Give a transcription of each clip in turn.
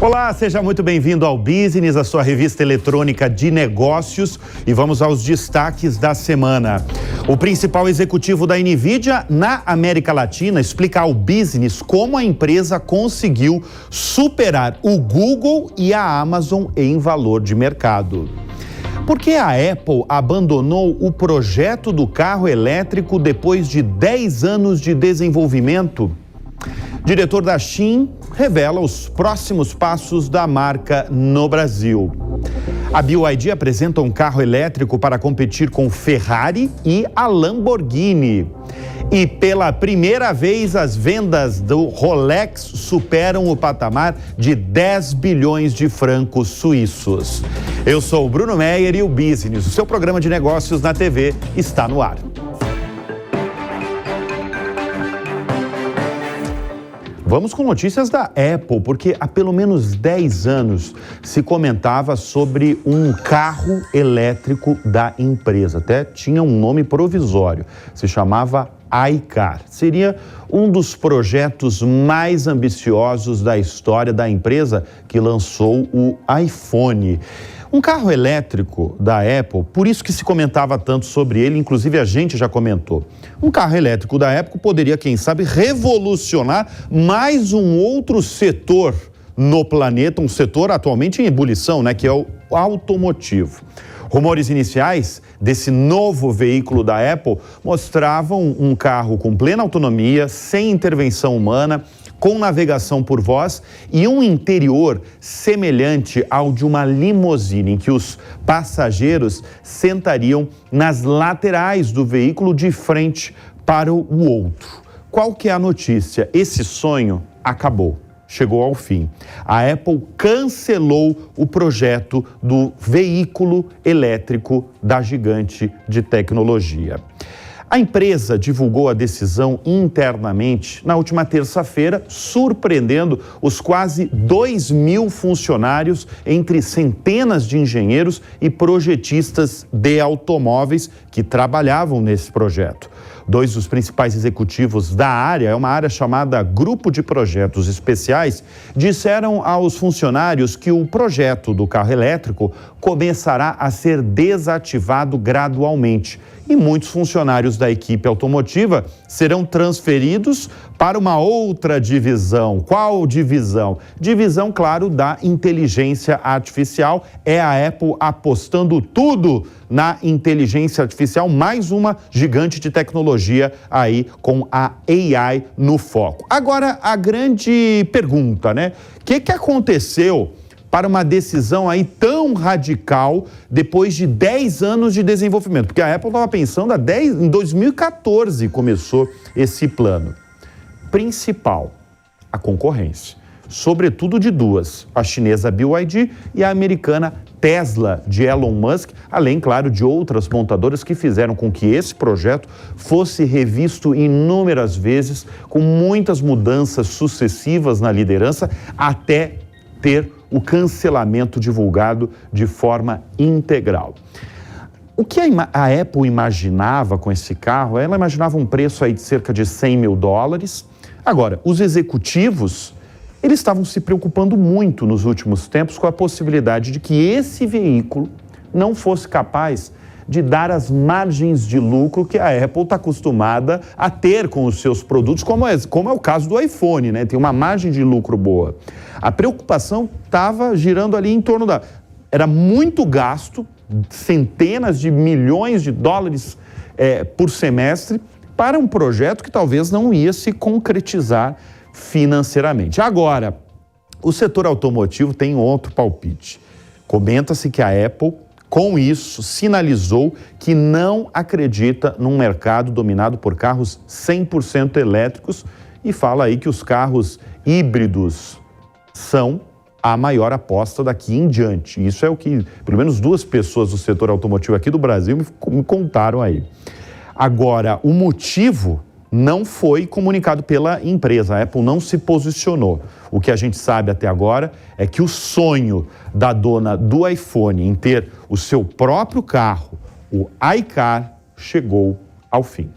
Olá, seja muito bem-vindo ao Business, a sua revista eletrônica de negócios, e vamos aos destaques da semana. O principal executivo da NVIDIA na América Latina explica ao Business como a empresa conseguiu superar o Google e a Amazon em valor de mercado. Por que a Apple abandonou o projeto do carro elétrico depois de 10 anos de desenvolvimento? Diretor da Shein revela os próximos passos da marca no Brasil. A BYD apresenta um carro elétrico para competir com Ferrari e a Lamborghini. E pela primeira vez, as vendas do Rolex superam o patamar de 10 bilhões de francos suíços. Eu sou o Bruno Meyer e o Business, o seu programa de negócios na TV, está no ar. Vamos com notícias da Apple, porque há pelo menos 10 anos se comentava sobre um carro elétrico da empresa. Até tinha um nome provisório, se chamava iCar. Seria um dos projetos mais ambiciosos da história da empresa que lançou o iPhone. Um carro elétrico da Apple, por isso que se comentava tanto sobre ele, inclusive a gente já comentou. Um carro elétrico da Apple poderia, quem sabe, revolucionar mais um outro setor no planeta, um setor atualmente em ebulição, né, que é o automotivo. Rumores iniciais desse novo veículo da Apple mostravam um carro com plena autonomia, sem intervenção humana, com navegação por voz e um interior semelhante ao de uma limusine, em que os passageiros sentariam nas laterais do veículo de frente para o outro. Qual que é a notícia? Esse sonho acabou. Chegou ao fim. A Apple cancelou o projeto do veículo elétrico da gigante de tecnologia. A empresa divulgou a decisão internamente na última terça-feira, surpreendendo os quase 2.000 funcionários, entre centenas de engenheiros e projetistas de automóveis que trabalhavam nesse projeto. Dois dos principais executivos da área, é uma área chamada Grupo de Projetos Especiais, disseram aos funcionários que o projeto do carro elétrico começará a ser desativado gradualmente. E muitos funcionários da equipe automotiva serão transferidos para uma outra divisão. Qual divisão? Divisão, claro, da inteligência artificial. É a Apple apostando tudo na inteligência artificial, mais uma gigante de tecnologia aí com a AI no foco. Agora, a grande pergunta, né? O que aconteceu para uma decisão aí tão radical depois de 10 anos de desenvolvimento? Porque a Apple estava pensando em 2014 começou esse plano. Principal, a concorrência. Sobretudo de duas, a chinesa BYD e a americana Tesla, de Elon Musk, além, claro, de outras montadoras que fizeram com que esse projeto fosse revisto inúmeras vezes, com muitas mudanças sucessivas na liderança, até ter o cancelamento divulgado de forma integral. O que a Apple imaginava com esse carro? Ela imaginava um preço aí de cerca de $100 mil. Agora, os executivos, eles estavam se preocupando muito nos últimos tempos com a possibilidade de que esse veículo não fosse capaz de dar as margens de lucro que a Apple está acostumada a ter com os seus produtos, como é o caso do iPhone, né? Tem uma margem de lucro boa. A preocupação estava girando ali em torno era muito gasto, centenas de milhões de dólares por semestre, para um projeto que talvez não ia se concretizar financeiramente. Agora, o setor automotivo tem outro palpite. Comenta-se que a Apple, com isso, sinalizou que não acredita num mercado dominado por carros 100% elétricos e fala aí que os carros híbridos são a maior aposta daqui em diante. Isso é o que, pelo menos, duas pessoas do setor automotivo aqui do Brasil me contaram aí. Agora, o motivo não foi comunicado pela empresa, a Apple não se posicionou. O que a gente sabe até agora é que o sonho da dona do iPhone em ter o seu próprio carro, o iCar, chegou ao fim.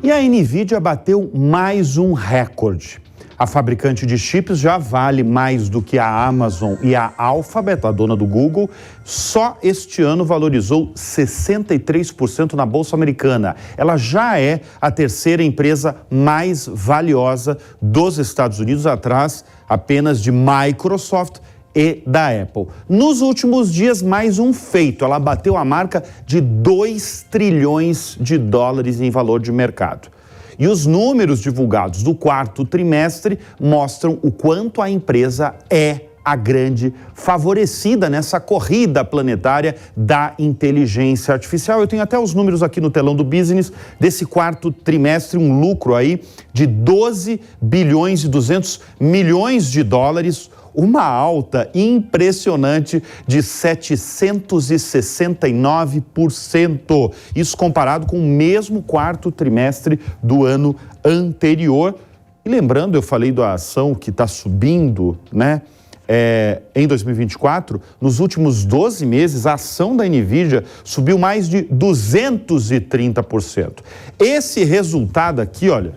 E a NVIDIA bateu mais um recorde. A fabricante de chips já vale mais do que a Amazon e a Alphabet, a dona do Google. Só este ano valorizou 63% na Bolsa Americana. Ela já é a terceira empresa mais valiosa dos Estados Unidos, atrás apenas de Microsoft e da Apple. Nos últimos dias, mais um feito. Ela bateu a marca de 2 trilhões de dólares em valor de mercado. E os números divulgados do quarto trimestre mostram o quanto a empresa é a grande favorecida nessa corrida planetária da inteligência artificial. Eu tenho até os números aqui no telão do Business desse quarto trimestre, um lucro aí de 12 bilhões e 200 milhões de dólares, uma alta impressionante de 769%. Isso comparado com o mesmo quarto trimestre do ano anterior. E lembrando, eu falei da ação que está subindo, né? Em 2024, nos últimos 12 meses, a ação da NVIDIA subiu mais de 230%. Esse resultado aqui, olha,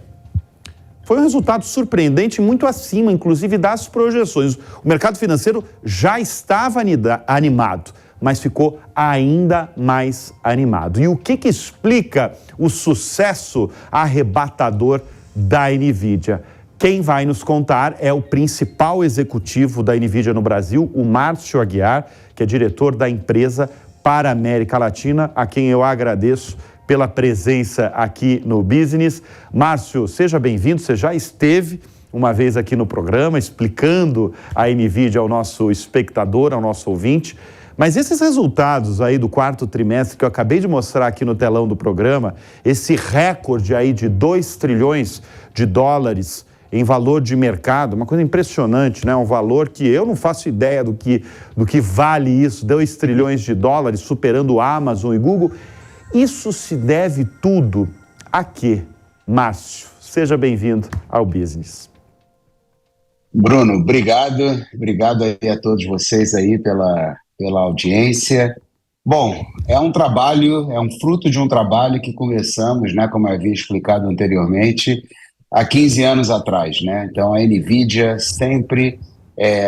foi um resultado surpreendente, muito acima, inclusive, das projeções. O mercado financeiro já estava animado, mas ficou ainda mais animado. E o que explica o sucesso arrebatador da NVIDIA? Quem vai nos contar é o principal executivo da NVIDIA no Brasil, o Márcio Aguiar, que é diretor da empresa para a América Latina, a quem eu agradeço pela presença aqui no Business. Márcio, seja bem-vindo, você já esteve uma vez aqui no programa explicando a NVIDIA ao nosso espectador, ao nosso ouvinte, mas esses resultados aí do quarto trimestre que eu acabei de mostrar aqui no telão do programa, esse recorde aí de 2 trilhões de dólares em valor de mercado, uma coisa impressionante, né? Um valor que eu não faço ideia do que vale isso, 2 trilhões de dólares, superando a Amazon e Google. Isso se deve tudo a quê, Márcio? Seja bem-vindo ao Business. Bruno, obrigado aí a todos vocês aí pela audiência. Bom, é um fruto de um trabalho que começamos, né, como eu havia explicado anteriormente, há 15 anos atrás, né? Então a NVIDIA sempre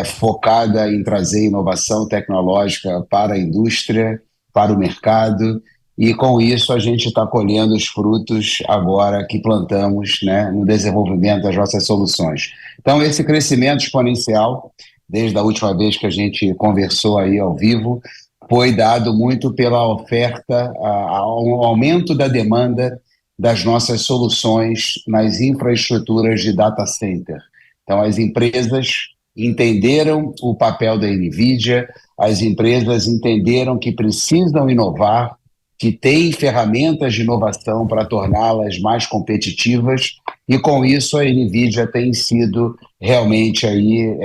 focada em trazer inovação tecnológica para a indústria, para o mercado, e com isso a gente está colhendo os frutos agora que plantamos, né, no desenvolvimento das nossas soluções. Então esse crescimento exponencial, desde a última vez que a gente conversou aí ao vivo, foi dado muito pela oferta, ao aumento da demanda das nossas soluções nas infraestruturas de data center. Então as empresas entenderam o papel da NVIDIA, as empresas entenderam que precisam inovar, que tem ferramentas de inovação para torná-las mais competitivas, e com isso a NVIDIA tem sido realmente aí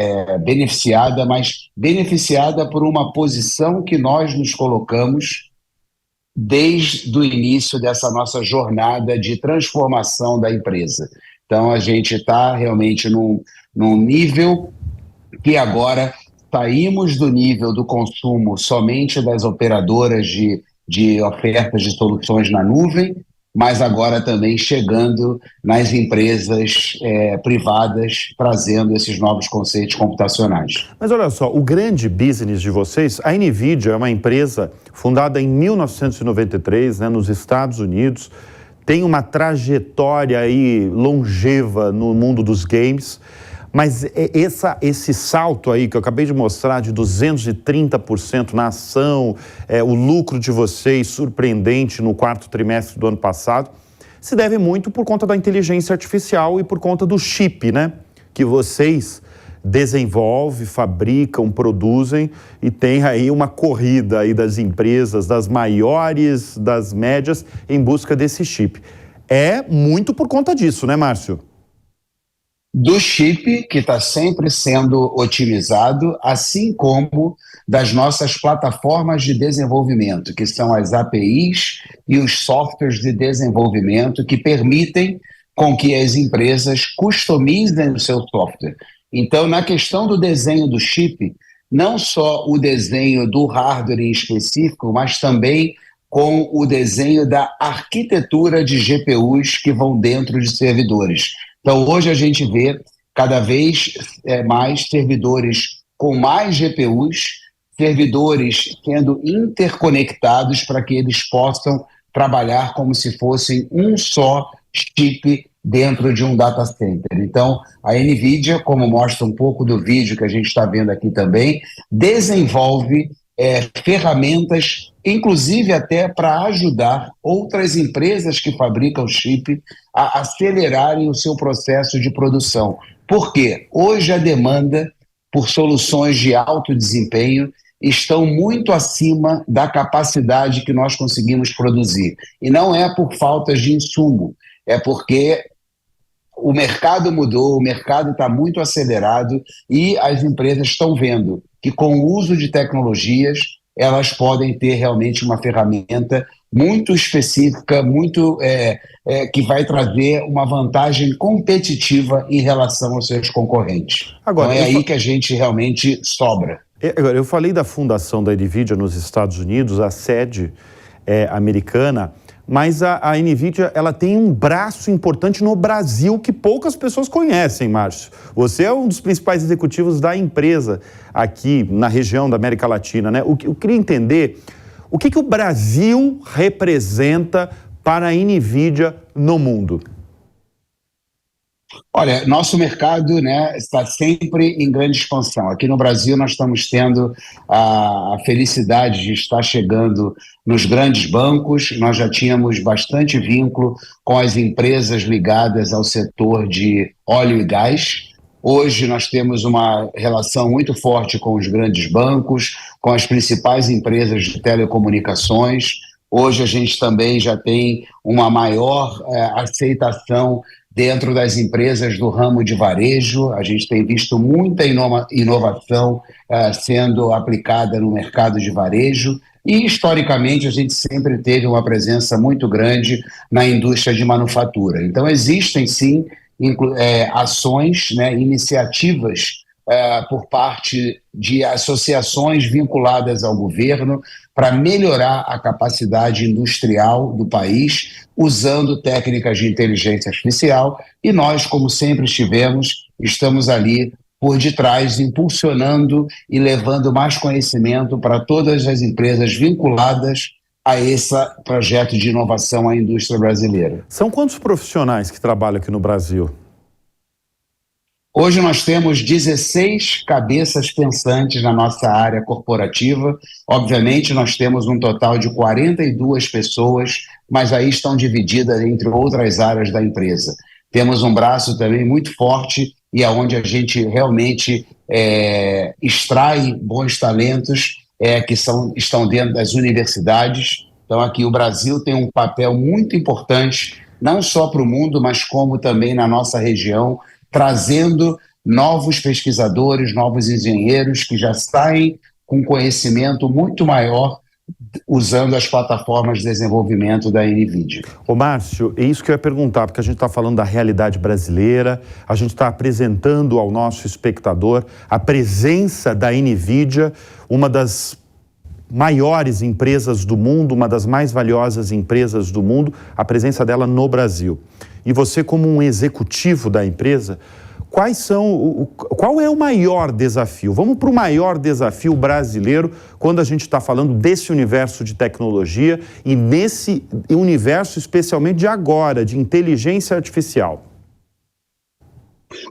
beneficiada, mas beneficiada por uma posição que nós nos colocamos desde o início dessa nossa jornada de transformação da empresa. Então a gente está realmente num nível que agora saímos do nível do consumo somente das operadoras de ofertas de soluções na nuvem, mas agora também chegando nas empresas privadas, trazendo esses novos conceitos computacionais. Mas olha só, o grande business de vocês, a NVIDIA é uma empresa fundada em 1993, né, nos Estados Unidos, tem uma trajetória aí longeva no mundo dos games, mas esse salto aí que eu acabei de mostrar de 230% na ação, o lucro de vocês surpreendente no quarto trimestre do ano passado, se deve muito por conta da inteligência artificial e por conta do chip, né? Que vocês desenvolvem, fabricam, produzem, e tem aí uma corrida aí das empresas, das maiores, das médias, em busca desse chip. É muito por conta disso, né, Márcio? Do chip, que está sempre sendo otimizado, assim como das nossas plataformas de desenvolvimento, que são as APIs e os softwares de desenvolvimento que permitem com que as empresas customizem o seu software. Então, na questão do desenho do chip, não só o desenho do hardware em específico, mas também com o desenho da arquitetura de GPUs que vão dentro de servidores. Então, hoje a gente vê cada vez mais servidores com mais GPUs, servidores sendo interconectados para que eles possam trabalhar como se fossem um só chip dentro de um data center. Então, a NVIDIA, como mostra um pouco do vídeo que a gente está vendo aqui também, desenvolve ferramentas, inclusive até para ajudar outras empresas que fabricam chip a acelerarem o seu processo de produção. Por quê? Hoje a demanda por soluções de alto desempenho estão muito acima da capacidade que nós conseguimos produzir. E não é por falta de insumo, é porque o mercado mudou, o mercado está muito acelerado e as empresas estão vendo que com o uso de tecnologias elas podem ter realmente uma ferramenta muito específica, que vai trazer uma vantagem competitiva em relação aos seus concorrentes. Agora, então é aí que a gente realmente sobra. Agora, eu falei da fundação da NVIDIA nos Estados Unidos, a sede americana, mas a NVIDIA ela tem um braço importante no Brasil que poucas pessoas conhecem, Márcio. Você é um dos principais executivos da empresa aqui na região da América Latina, né? Eu queria entender o que o Brasil representa para a NVIDIA no mundo. Olha, nosso mercado, né, está sempre em grande expansão. Aqui no Brasil nós estamos tendo a felicidade de estar chegando nos grandes bancos. Nós já tínhamos bastante vínculo com as empresas ligadas ao setor de óleo e gás. Hoje nós temos uma relação muito forte com os grandes bancos, com as principais empresas de telecomunicações. Hoje a gente também já tem uma maior aceitação dentro das empresas do ramo de varejo. A gente tem visto muita inovação sendo aplicada no mercado de varejo e, historicamente, a gente sempre teve uma presença muito grande na indústria de manufatura. Então, existem, sim, ações, né, iniciativas por parte de associações vinculadas ao governo para melhorar a capacidade industrial do país, usando técnicas de inteligência artificial, e nós, como sempre estamos ali por detrás, impulsionando e levando mais conhecimento para todas as empresas vinculadas a esse projeto de inovação à indústria brasileira. São quantos profissionais que trabalham aqui no Brasil? Hoje nós temos 16 cabeças pensantes na nossa área corporativa. Obviamente nós temos um total de 42 pessoas, mas aí estão divididas entre outras áreas da empresa. Temos um braço também muito forte e é onde a gente realmente extrai bons talentos que estão dentro das universidades. Então aqui o Brasil tem um papel muito importante, não só para o mundo, mas como também na nossa região, trazendo novos pesquisadores, novos engenheiros que já saem com conhecimento muito maior usando as plataformas de desenvolvimento da NVIDIA. Ô Márcio, é isso que eu ia perguntar, porque a gente está falando da realidade brasileira, a gente está apresentando ao nosso espectador a presença da NVIDIA, uma das maiores empresas do mundo, uma das mais valiosas empresas do mundo, a presença dela no Brasil. E você, como um executivo da empresa, qual é o maior desafio? Vamos para o maior desafio brasileiro quando a gente está falando desse universo de tecnologia e nesse universo especialmente de agora, de inteligência artificial.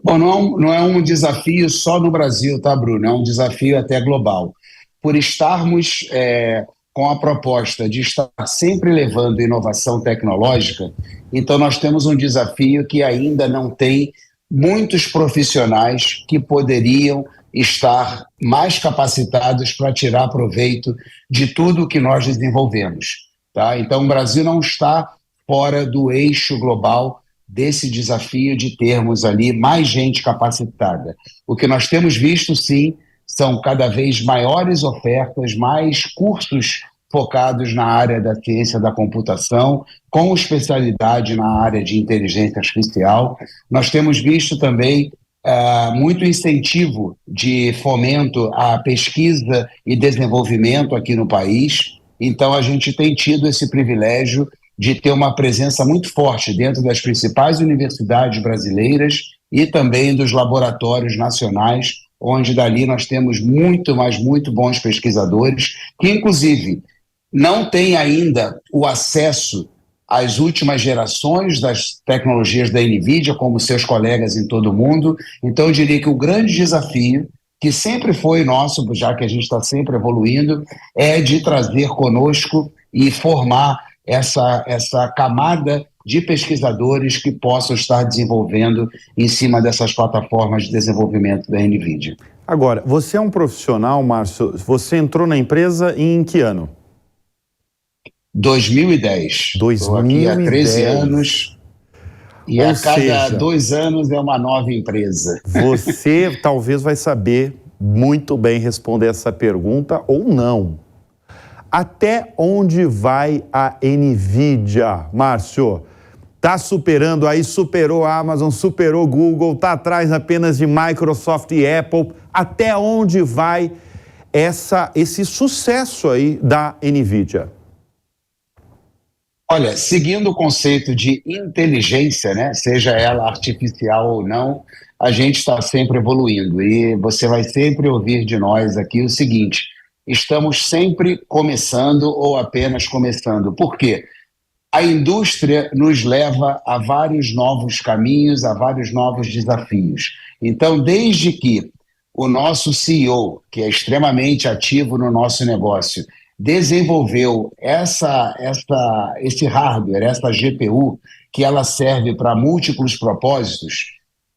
Bom, não é um desafio só no Brasil, tá, Bruno? É um desafio até global. Por estarmos com a proposta de estar sempre levando inovação tecnológica, então nós temos um desafio que ainda não tem muitos profissionais que poderiam estar mais capacitados para tirar proveito de tudo que nós desenvolvemos. Tá? Então o Brasil não está fora do eixo global desse desafio de termos ali mais gente capacitada. O que nós temos visto, sim, são cada vez maiores ofertas, mais cursos focados na área da ciência da computação, com especialidade na área de inteligência artificial. Nós temos visto também muito incentivo de fomento à pesquisa e desenvolvimento aqui no país. Então, a gente tem tido esse privilégio de ter uma presença muito forte dentro das principais universidades brasileiras e também dos laboratórios nacionais, onde dali nós temos muito, mas muito bons pesquisadores, que inclusive não têm ainda o acesso às últimas gerações das tecnologias da NVIDIA, como seus colegas em todo o mundo. Então eu diria que o grande desafio, que sempre foi nosso, já que a gente está sempre evoluindo, é de trazer conosco e formar essa camada de pesquisadores que possam estar desenvolvendo em cima dessas plataformas de desenvolvimento da NVIDIA. Agora, você é um profissional, Márcio, você entrou na empresa em que ano? 2010. 2010. Estou aqui há 13 anos e Ou a cada seja, 2 anos é uma nova empresa. Você talvez vai saber muito bem responder essa pergunta ou não. Até onde vai a NVIDIA, Márcio? Está superando aí, superou a Amazon, superou o Google, está atrás apenas de Microsoft e Apple. Até onde vai esse sucesso aí da NVIDIA? Olha, seguindo o conceito de inteligência, né, seja ela artificial ou não, a gente está sempre evoluindo e você vai sempre ouvir de nós aqui o seguinte: estamos sempre começando ou apenas começando. Por quê? A indústria nos leva a vários novos caminhos, a vários novos desafios. Então, desde que o nosso CEO, que é extremamente ativo no nosso negócio, desenvolveu esse hardware, essa GPU, que ela serve para múltiplos propósitos,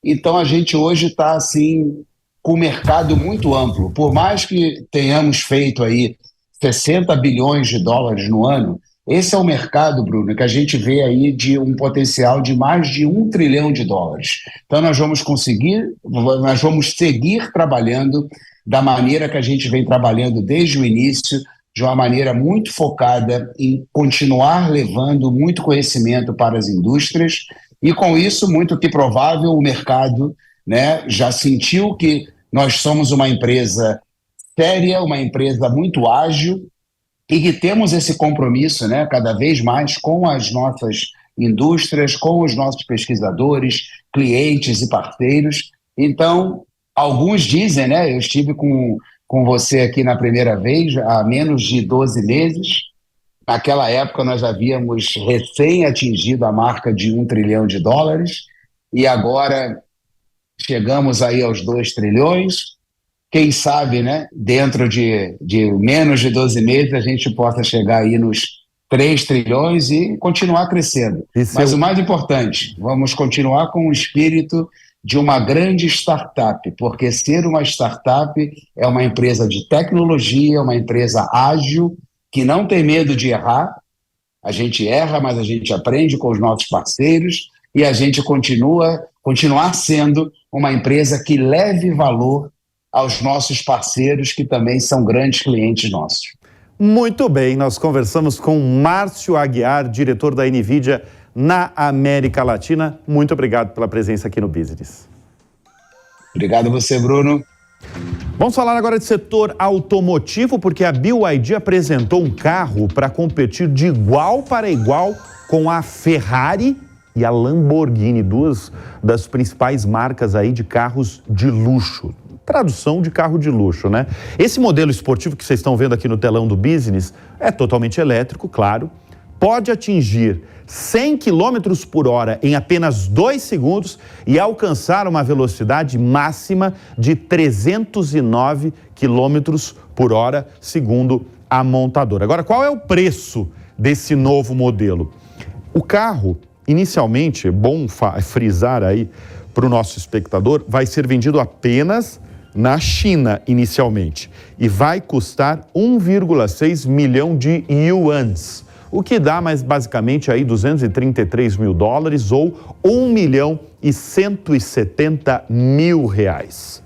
então a gente hoje está assim, com um mercado muito amplo. Por mais que tenhamos feito aí 60 bilhões de dólares no ano, esse é o mercado, Bruno, que a gente vê aí de um potencial de mais de 1 trilhão de dólares. Então nós vamos seguir trabalhando da maneira que a gente vem trabalhando desde o início, de uma maneira muito focada em continuar levando muito conhecimento para as indústrias, e com isso, muito que provável, o mercado, né, já sentiu que nós somos uma empresa séria, uma empresa muito ágil, e que temos esse compromisso, né, cada vez mais com as nossas indústrias, com os nossos pesquisadores, clientes e parceiros. Então, alguns dizem, né, eu estive com você aqui na primeira vez, há menos de 12 meses. Naquela época nós havíamos recém atingido a marca de 1 trilhão de dólares e agora chegamos aí aos 2 trilhões. Quem sabe, né, dentro de menos de 12 meses a gente possa chegar aí nos 3 trilhões e continuar crescendo. Mas o mais importante, vamos continuar com o espírito de uma grande startup, porque ser uma startup é uma empresa de tecnologia, uma empresa ágil, que não tem medo de errar. A gente erra, mas a gente aprende com os nossos parceiros e a gente continuar sendo uma empresa que leve valor aos nossos parceiros, que também são grandes clientes nossos. Muito bem, nós conversamos com Márcio Aguiar, diretor da NVIDIA na América Latina. Muito obrigado pela presença aqui no Business. Obrigado a você, Bruno. Vamos falar agora de setor automotivo, porque a BYD apresentou um carro para competir de igual para igual com a Ferrari e a Lamborghini, duas das principais marcas aí de carros de luxo. Tradução de carro de luxo, né? Esse modelo esportivo que vocês estão vendo aqui no telão do Business é totalmente elétrico, claro. Pode atingir 100 km por hora em apenas 2 segundos e alcançar uma velocidade máxima de 309 km por hora, segundo a montadora. Agora, qual é o preço desse novo modelo? O carro, inicialmente, é bom frisar aí para o nosso espectador, vai ser vendido apenas na China inicialmente e vai custar 1,6 milhão de yuans, o que dá mais basicamente aí 233 mil dólares ou 1 milhão e 170 mil reais.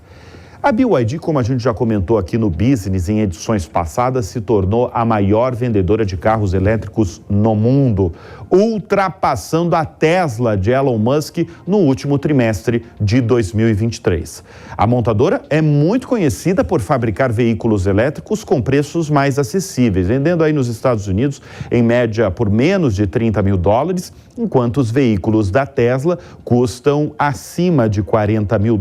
A BYD, como a gente já comentou aqui no Business em edições passadas, se tornou a maior vendedora de carros elétricos no mundo. ultrapassando a Tesla de Elon Musk no último trimestre de 2023. A montadora é muito conhecida por fabricar veículos elétricos com preços mais acessíveis, vendendo aí nos Estados Unidos em média por menos de $30 mil, enquanto os veículos da Tesla custam acima de $40 mil.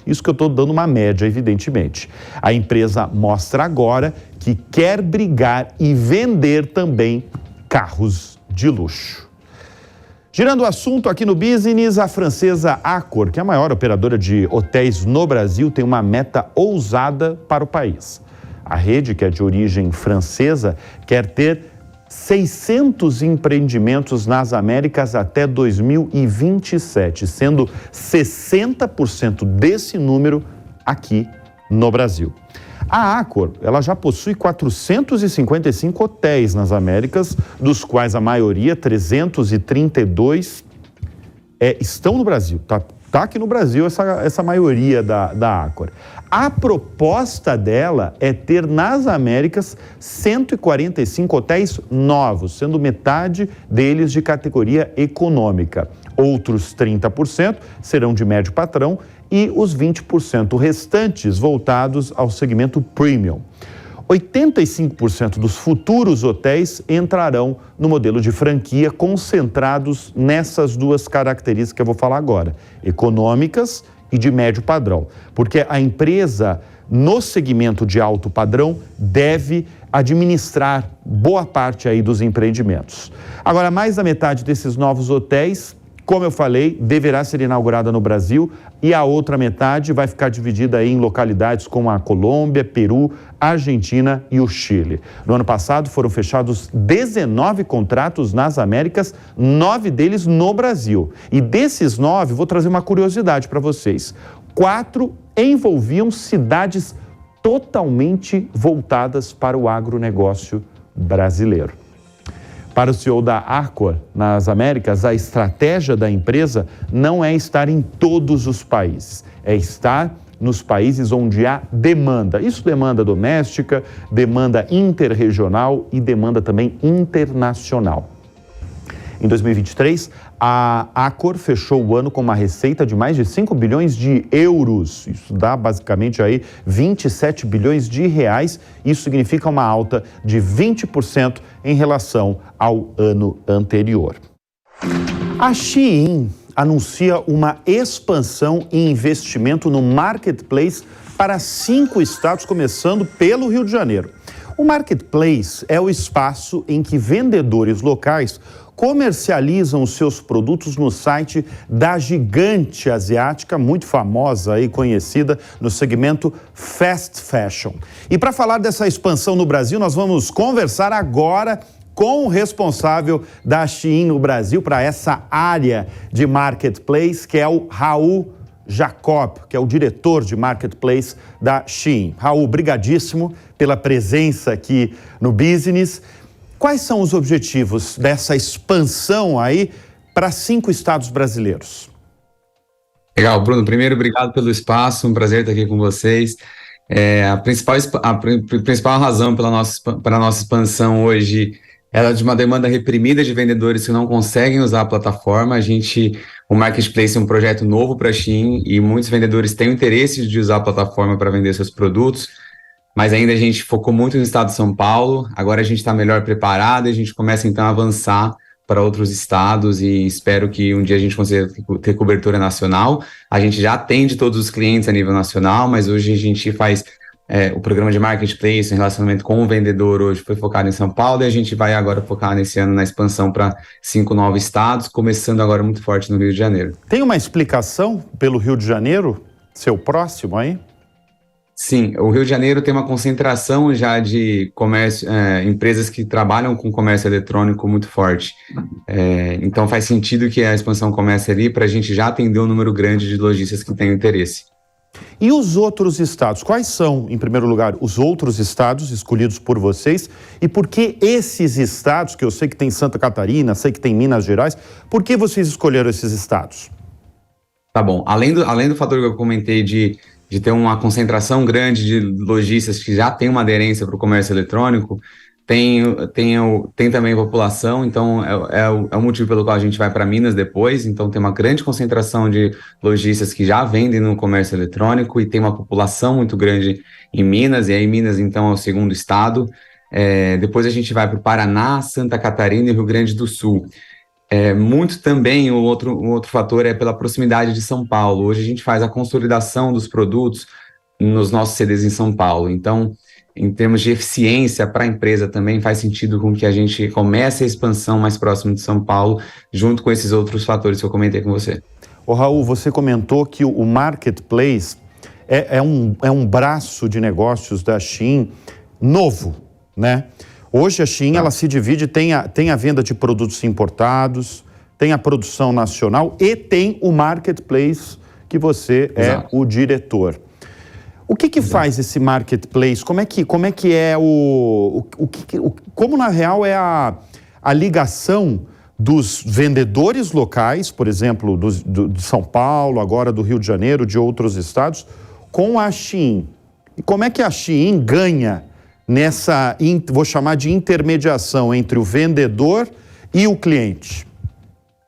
Isso que eu estou dando uma média, evidentemente. A empresa mostra agora que quer brigar e vender também carros de luxo. Girando o assunto aqui no Business, a francesa Accor, que é a maior operadora de hotéis no Brasil, tem uma meta ousada para o país. A rede, que é de origem francesa, quer ter 600 empreendimentos nas Américas até 2027, sendo 60% desse número aqui no Brasil. A Accor, ela já possui 455 hotéis nas Américas, dos quais a maioria, 332, estão no Brasil. Tá aqui no Brasil essa maioria da Accor. A proposta dela é ter nas Américas 145 hotéis novos, sendo metade deles de categoria econômica. Outros 30% serão de médio padrão e os 20% restantes voltados ao segmento premium. 85% dos futuros hotéis entrarão no modelo de franquia, concentrados nessas duas características que eu vou falar agora, econômicas e de médio padrão, porque a empresa, no segmento de alto padrão, deve administrar boa parte aí dos empreendimentos. Agora, mais da metade desses novos hotéis, como eu falei, deverá ser inaugurada no Brasil, e a outra metade vai ficar dividida aí em localidades como a Colômbia, Peru, Argentina e o Chile. No ano passado foram fechados 19 contratos nas Américas, 9 deles no Brasil. E desses 9, vou trazer uma curiosidade para vocês. 4 envolviam cidades totalmente voltadas para o agronegócio brasileiro. Para o CEO da Accor, nas Américas, a estratégia da empresa não é estar em todos os países, é estar nos países onde há demanda. Isso demanda doméstica, demanda interregional e demanda também internacional. Em 2023, a Accor fechou o ano com uma receita de mais de 5 bilhões de euros. Isso dá basicamente aí 27 bilhões de reais. Isso significa uma alta de 20% em relação ao ano anterior. A Shein anuncia uma expansão e investimento no marketplace para 5 estados, começando pelo Rio de Janeiro. O marketplace é o espaço em que vendedores locais comercializam os seus produtos no site da gigante asiática, muito famosa e conhecida no segmento fast fashion. E para falar dessa expansão no Brasil, nós vamos conversar agora com o responsável da Shein no Brasil para essa área de marketplace, que é o Raul Jacob, que é o diretor de marketplace da Shein. Raul, brigadíssimo pela presença aqui no Business. Quais são os objetivos dessa expansão aí para 5 estados brasileiros? Legal, Bruno. Primeiro, obrigado pelo espaço, um prazer estar aqui com vocês. A principal razão para a nossa expansão hoje é de uma demanda reprimida de vendedores que não conseguem usar a plataforma. O Marketplace é um projeto novo para a Shein e muitos vendedores têm o interesse de usar a plataforma para vender seus produtos, mas ainda a gente focou muito no estado de São Paulo. Agora a gente está melhor preparado e a gente começa então a avançar para outros estados e espero que um dia a gente consiga ter cobertura nacional. A gente já atende todos os clientes a nível nacional, mas hoje a gente faz o programa de Marketplace, o relacionamento com o vendedor hoje foi focado em São Paulo e a gente vai agora focar nesse ano na expansão para 5 novos estados, começando agora muito forte no Rio de Janeiro. Tem uma explicação pelo Rio de Janeiro, seu próximo aí? Sim, o Rio de Janeiro tem uma concentração já de comércio, empresas que trabalham com comércio eletrônico muito forte. Então faz sentido que a expansão comece ali para a gente já atender um número grande de lojistas que têm interesse. E os outros estados? Quais são, em primeiro lugar, os outros estados escolhidos por vocês? E por que esses estados, que eu sei que tem Santa Catarina, sei que tem Minas Gerais, por que vocês escolheram esses estados? Tá bom, além do fator que eu comentei de ter uma concentração grande de lojistas que já têm uma aderência para o comércio eletrônico, tem também população, então é o motivo pelo qual a gente vai para Minas depois. Então tem uma grande concentração de lojistas que já vendem no comércio eletrônico e tem uma população muito grande em Minas, e aí Minas então é o segundo estado. Depois a gente vai para o Paraná, Santa Catarina e Rio Grande do Sul. Muito também, o outro fator é pela proximidade de São Paulo. Hoje a gente faz a consolidação dos produtos nos nossos CDs em São Paulo. Então, em termos de eficiência para a empresa também faz sentido com que a gente comece a expansão mais próximo de São Paulo, junto com esses outros fatores que eu comentei com você. Ô Raul, você comentou que o Marketplace é um braço de negócios da Shein novo, né? Hoje a Shein, ela se divide, tem a venda de produtos importados, tem a produção nacional e tem o Marketplace, que você é o diretor. O que faz esse Marketplace? Como é que é como na real é a ligação dos vendedores locais, por exemplo, de São Paulo, agora do Rio de Janeiro, de outros estados, com a Shein? E como é que a Shein ganha nessa, vou chamar de intermediação entre o vendedor e o cliente?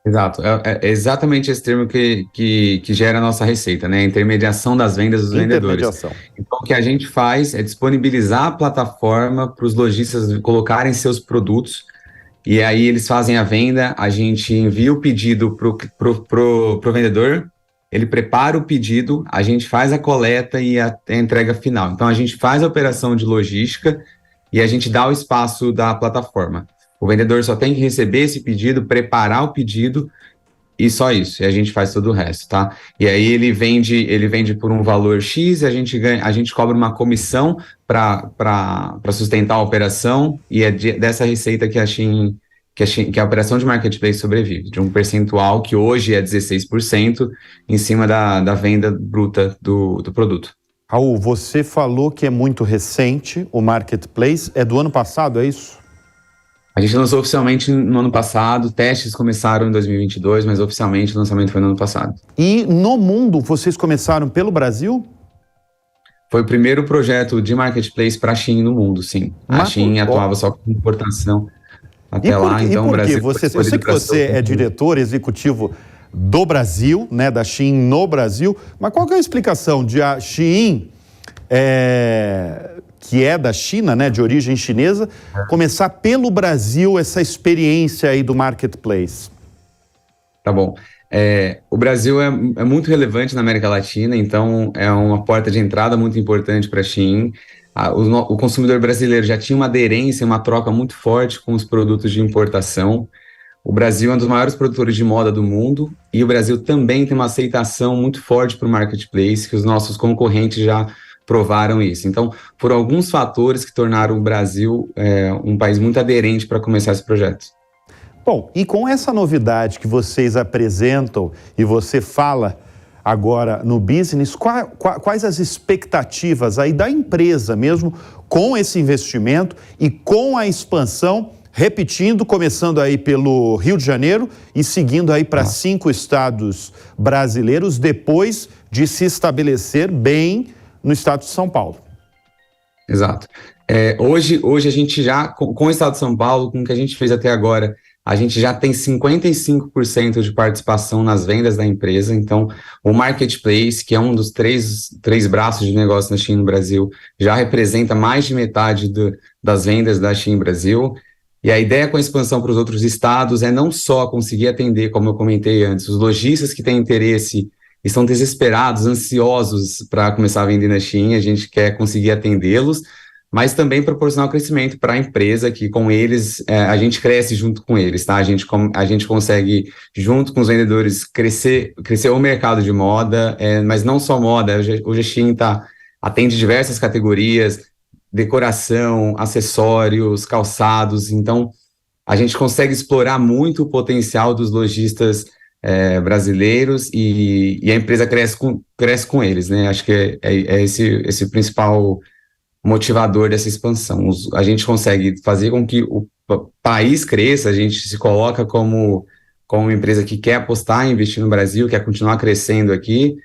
Exato, é exatamente esse termo que gera a nossa receita, né? A intermediação das vendas dos vendedores. Então, o que a gente faz é disponibilizar a plataforma para os lojistas colocarem seus produtos, e aí eles fazem a venda, a gente envia o pedido pro vendedor, ele prepara o pedido, a gente faz a coleta e a entrega final. Então, a gente faz a operação de logística e a gente dá o espaço da plataforma. O vendedor só tem que receber esse pedido, preparar o pedido e só isso. E a gente faz todo o resto, tá? E aí ele vende por um valor X e a gente cobra uma comissão para sustentar a operação, e é dessa receita que a operação de Marketplace sobrevive, de um percentual que hoje é 16% em cima da venda bruta do produto. Raul, você falou que é muito recente o Marketplace, é do ano passado, é isso? A gente lançou oficialmente no ano passado, testes começaram em 2022, mas oficialmente o lançamento foi no ano passado. E no mundo, vocês começaram pelo Brasil? Foi o primeiro projeto de Marketplace para a Shein no mundo, sim. A Shein atuava só com importação até lá, então o Brasil... Eu sei que você é diretor executivo do Brasil, né, da Shein no Brasil, mas qual que é a explicação de a Shein, que é da China, né, de origem chinesa, começar pelo Brasil essa experiência aí do Marketplace? Tá bom. O Brasil é muito relevante na América Latina, então é uma porta de entrada muito importante para a Shein. O consumidor brasileiro já tinha uma aderência, uma troca muito forte com os produtos de importação. O Brasil é um dos maiores produtores de moda do mundo e o Brasil também tem uma aceitação muito forte para o Marketplace, que os nossos concorrentes já provaram isso. Então, foram alguns fatores que tornaram o Brasil um país muito aderente para começar esse projeto. Bom, e com essa novidade que vocês apresentam e você fala agora no business, quais as expectativas aí da empresa mesmo com esse investimento e com a expansão, repetindo, começando aí pelo Rio de Janeiro e seguindo aí para 5 estados brasileiros, depois de se estabelecer bem no estado de São Paulo? Exato. Hoje a gente já, com o estado de São Paulo, com o que a gente fez até agora, a gente já tem 55% de participação nas vendas da empresa. Então, o Marketplace, que é um dos três braços de negócio na Shein no Brasil, já representa mais de metade das vendas da Shein Brasil. E a ideia com a expansão para os outros estados é não só conseguir atender, como eu comentei antes, os lojistas que têm interesse estão desesperados, ansiosos para começar a vender na Shein, a gente quer conseguir atendê-los, mas também proporcionar o crescimento para a empresa, que com eles, a gente cresce junto com eles, tá? A gente consegue, junto com os vendedores, crescer o mercado de moda, mas não só moda. Hoje a Shein atende diversas categorias, decoração, acessórios, calçados, então a gente consegue explorar muito o potencial dos lojistas brasileiros e a empresa cresce com eles, né? Acho que é esse o principal motivador dessa expansão. A gente consegue fazer com que o país cresça, a gente se coloca como uma empresa que quer apostar e investir no Brasil, quer continuar crescendo aqui,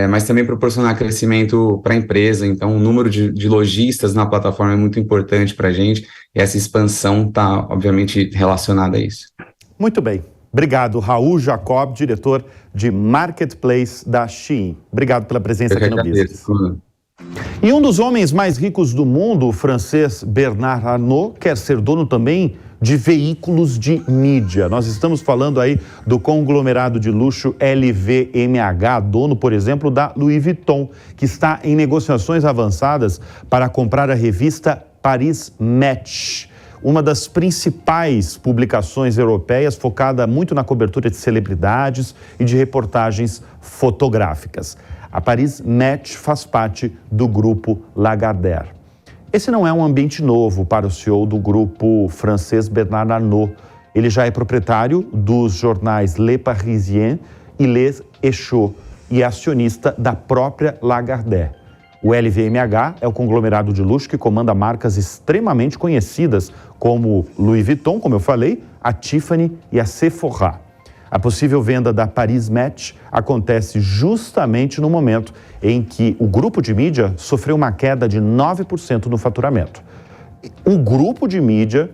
mas também proporcionar crescimento para a empresa. Então, o número de lojistas na plataforma é muito importante para a gente, e essa expansão está, obviamente, relacionada a isso. Muito bem. Obrigado, Raul Jacob, diretor de Marketplace da Shein. Obrigado pela presença aqui no Business. E um dos homens mais ricos do mundo, o francês Bernard Arnault, quer ser dono também de veículos de mídia. Nós estamos falando aí do conglomerado de luxo LVMH, dono, por exemplo, da Louis Vuitton, que está em negociações avançadas para comprar a revista Paris Match, uma das principais publicações europeias focada muito na cobertura de celebridades e de reportagens fotográficas. A Paris Match faz parte do grupo Lagardère. Esse não é um ambiente novo para o CEO do grupo francês Bernard Arnault. Ele já é proprietário dos jornais Le Parisien e Les Echos e é acionista da própria Lagardère. O LVMH é o conglomerado de luxo que comanda marcas extremamente conhecidas como Louis Vuitton, como eu falei, a Tiffany e a Sephora. A possível venda da Paris Match acontece justamente no momento em que o grupo de mídia sofreu uma queda de 9% no faturamento. O grupo de mídia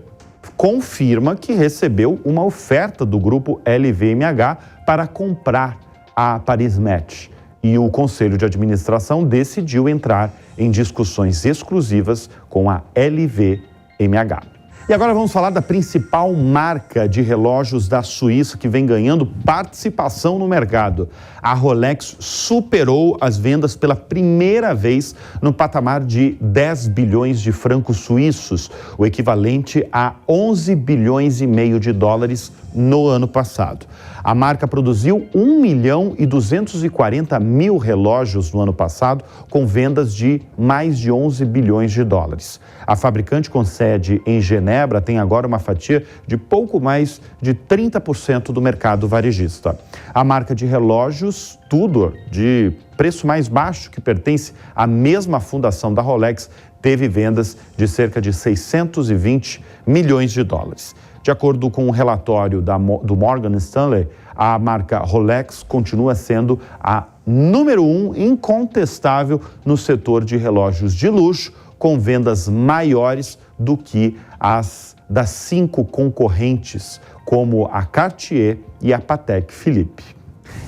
confirma que recebeu uma oferta do grupo LVMH para comprar a Paris Match. E o Conselho de Administração decidiu entrar em discussões exclusivas com a LVMH. E agora vamos falar da principal marca de relógios da Suíça que vem ganhando participação no mercado. A Rolex superou as vendas pela primeira vez no patamar de 10 bilhões de francos suíços, o equivalente a 11 bilhões e meio de dólares no ano passado. A marca produziu 1.240.000 relógios no ano passado, com vendas de mais de 11 bilhões de dólares. A fabricante com sede em Genebra tem agora uma fatia de pouco mais de 30% do mercado varejista. A marca de relógios Tudor, de preço mais baixo, que pertence à mesma fundação da Rolex, teve vendas de cerca de 620 milhões de dólares. De acordo com um relatório do Morgan Stanley, a marca Rolex continua sendo a número 1 incontestável no setor de relógios de luxo, com vendas maiores do que as das 5 concorrentes, como a Cartier e a Patek Philippe.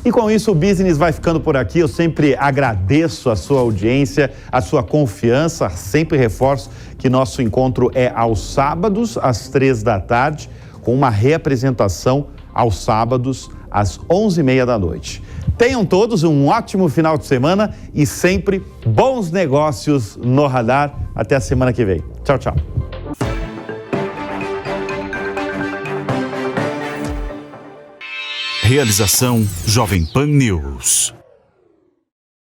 E com isso o Business vai ficando por aqui. Eu sempre agradeço a sua audiência, a sua confiança. Sempre reforço que nosso encontro é aos sábados, às 15h, com uma reapresentação aos sábados, às 11h30 da noite. Tenham todos um ótimo final de semana e sempre bons negócios no radar. Até a semana que vem. Tchau, tchau. Realização Jovem Pan News.